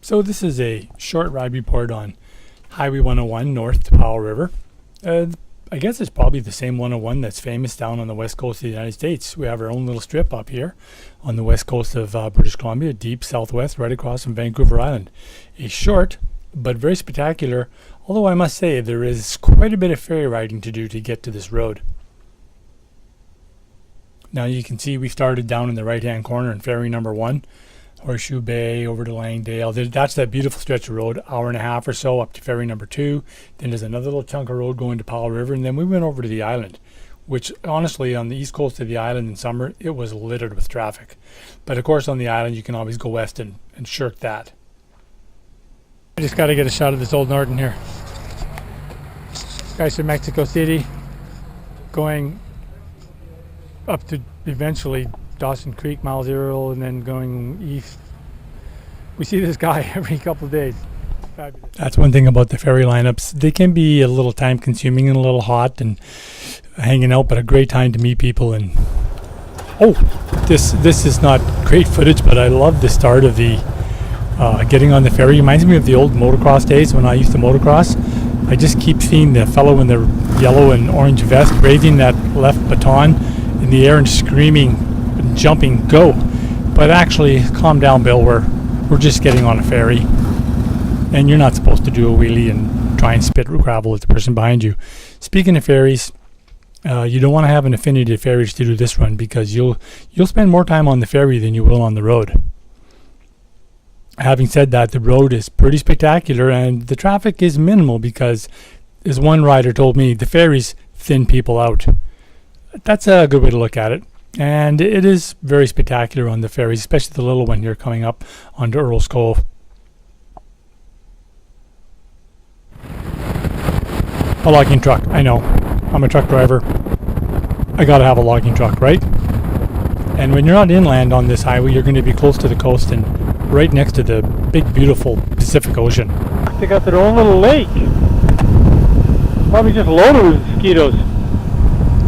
So this is a short ride report on Highway 101 north to Powell River. I guess it's probably the same 101 that's famous down on the west coast of the United States. We have our own little strip up here on the west coast of British Columbia, deep southwest, right across from Vancouver Island. A short but very spectacular, although I must say there is quite a bit of ferry riding to do to get to this road. Now you can see we started down in the right hand corner in ferry number 1. Horseshoe Bay over to Langdale. That's that beautiful stretch of road, hour and a half or so up to ferry number 2. Then there's another little chunk of road going to Powell River, and then we went over to the island, which honestly on the east coast of the island in summer it was littered with traffic. But of course on the island you can always go west and shirk that. I just got to get a shot of this old Norton here. Guys from Mexico City going up to eventually Dawson Creek, Mile Zero, and then going east. We see this guy every couple of days. Fabulous. That's one thing about the ferry lineups. They can be a little time consuming and a little hot and hanging out, but a great time to meet people. And this is not great footage, but I love the start of the getting on the ferry. It reminds me of the old motocross days when I used to motocross. I just keep seeing the fellow in the yellow and orange vest raising that left baton in the air and screaming, jumping, go. But actually, calm down, Bill. We're just getting on a ferry, and you're not supposed to do a wheelie and try and spit gravel at the person behind you. Speaking of ferries, you don't want to have an affinity to ferries to do this run, because you'll spend more time on the ferry than you will on the road. Having said that, the road is pretty spectacular and the traffic is minimal because, as one rider told me, the ferries thin people out. That's a good way to look at it. And it is very spectacular on the ferries, especially the little one here coming up onto Earl's Cove. A logging truck, I know. I'm a truck driver. I gotta have a logging truck, right? And when you're not inland on this highway, you're going to be close to the coast and right next to the big, beautiful Pacific Ocean. They got their own little lake. Probably just loaded with mosquitoes.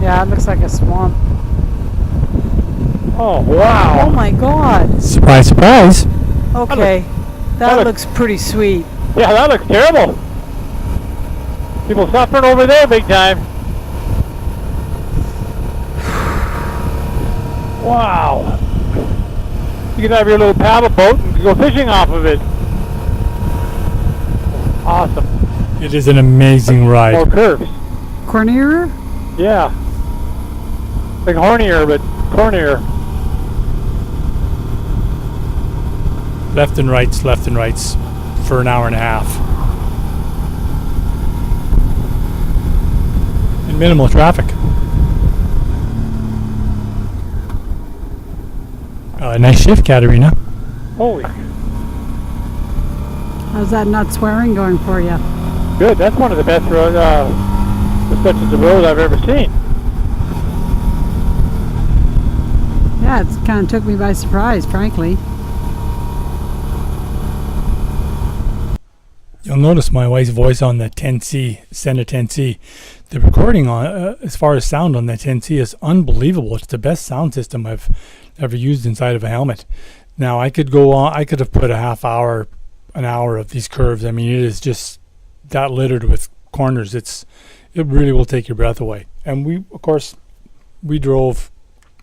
Yeah, it looks like a swamp. Oh, wow. Oh my God. Surprise, surprise. Okay, that looks pretty sweet. Yeah, that looks terrible. People suffering over there big time. Wow. You can have your little paddle boat and go fishing off of it. Awesome. It is an amazing ride. More curves. Cornier? Yeah. Like hornier, but cornier. Left and rights for an hour and a half. And minimal traffic. Nice shift, Katerina. Holy. How's that not swearing going for you? Good. That's one of the best road, stretches of road I've ever seen. Yeah, it kind of took me by surprise, frankly. You'll notice my wife's voice on the 10C, Sena 10C. The recording on, as far as sound on that 10C is unbelievable. It's the best sound system I've ever used inside of a helmet. Now I could go on, I could have put a half hour, an hour of these curves. I mean, it is just that littered with corners. It really will take your breath away. And we, of course, we drove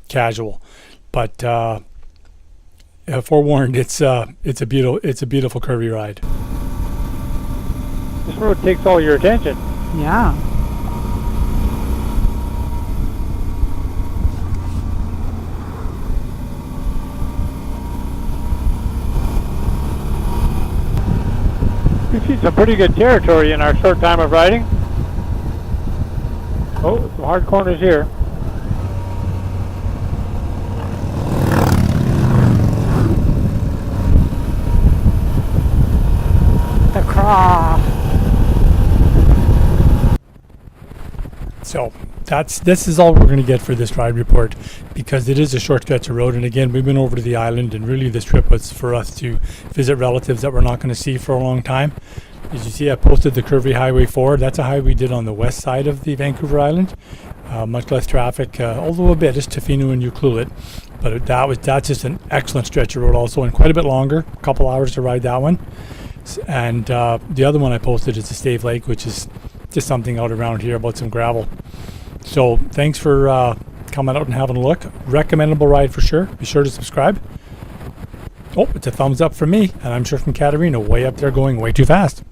casual, but forewarned, it's a beautiful curvy ride. This road takes all your attention. Yeah. We've seen some pretty good territory in our short time of riding. Oh, some hard corners here. The craw. So this is all we're going to get for this ride report, because it is a short stretch of road. And again, we've been over to the island, and really this trip was for us to visit relatives that we're not going to see for a long time. As you see, I posted the Curvy Highway 4. That's a highway we did on the west side of the Vancouver Island. Much less traffic, although a bit, is Tofino and Ucluelet. But that's just an excellent stretch of road also, and quite a bit longer. A couple hours to ride that one. And the other one I posted is the Stave Lake, which is just something out around here about some gravel. So thanks for coming out and having a look. Recommendable ride for sure. Be sure to subscribe. Oh, it's a thumbs up from me, and I'm sure from Katerina, way up there going way too fast.